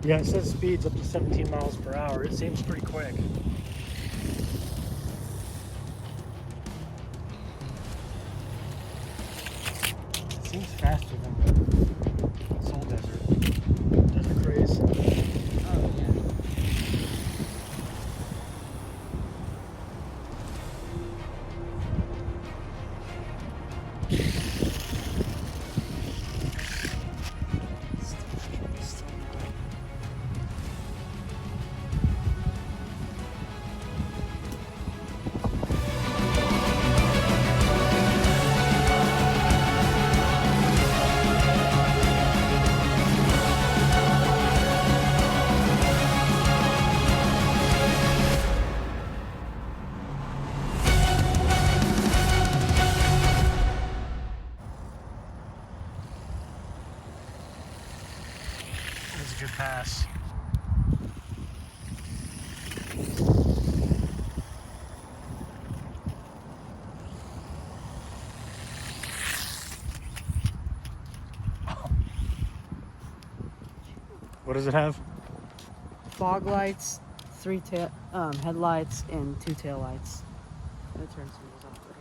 Yeah, it says speeds up to 17 miles per hour. It seems pretty quick. It seems faster than the Soul Desert Craze. Oh, yeah. That's a good pass. What does it have? Fog lights, 3 headlights, and 2 tail lights. That turns things off there.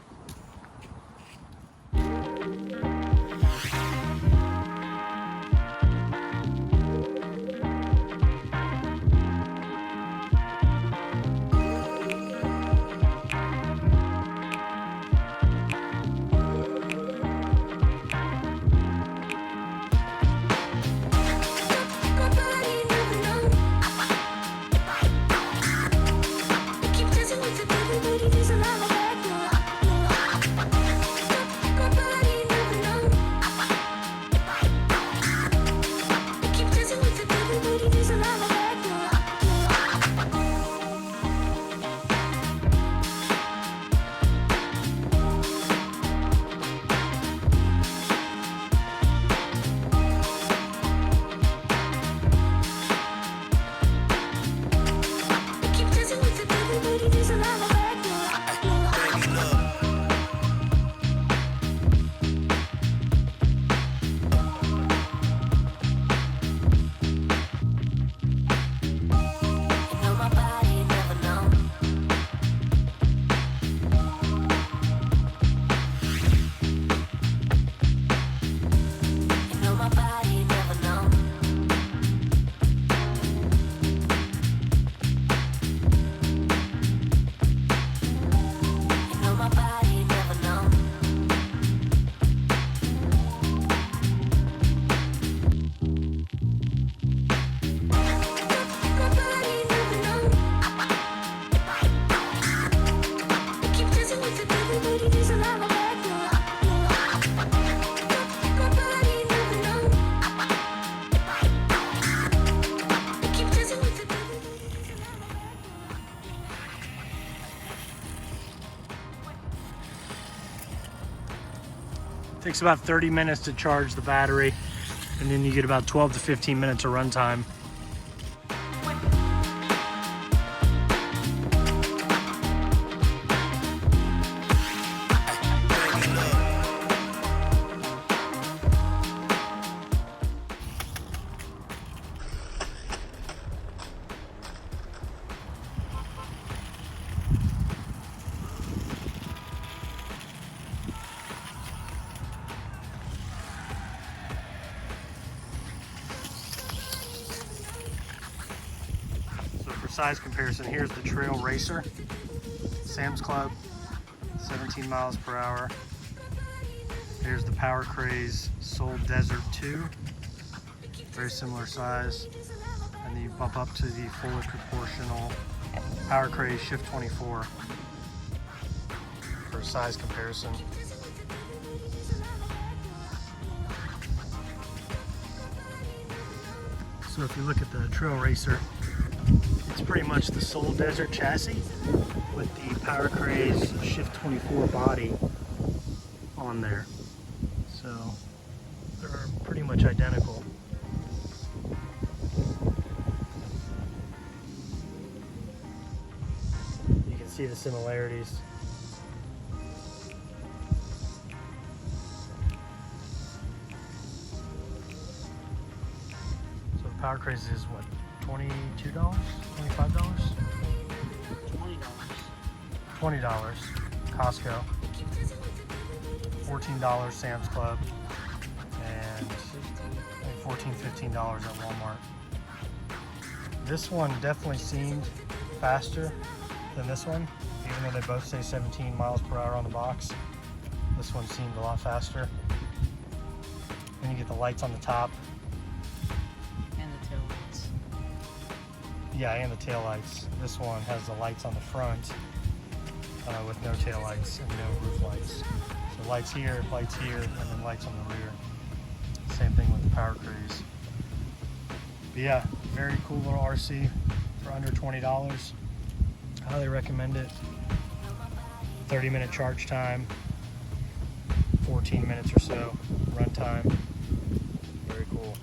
Takes about 30 minutes to charge the battery, and then you get about 12 to 15 minutes of runtime. Size comparison, here's the Trail Racer, Sam's Club, 17 miles per hour. Here's the Power Craze Soul Desert 2, very similar size. And then you bump up to the fully proportional Power Craze Shift 24 for a size comparison. So if you look at the Trail Racer, it's pretty much the Soul Desert chassis with the Power Craze Shift 24 body on there. So they're pretty much identical. You can see the similarities. Power Craze is what, $22, $25? $20 Costco, $14 Sam's Club, and I think $14, $15 at Walmart. This one definitely seemed faster than this one, even though they both say 17 miles per hour on the box. This one seemed a lot faster. Then you get the lights on the top. And the tail lights. Yeah, and the tail lights. This one has the lights on the front with no tail lights and no roof lights. So lights here, and then lights on the rear. Same thing with the Power Craze. But yeah, very cool little RC for under $20. Highly recommend it. 30-minute charge time, 14 minutes or so run time. Very cool.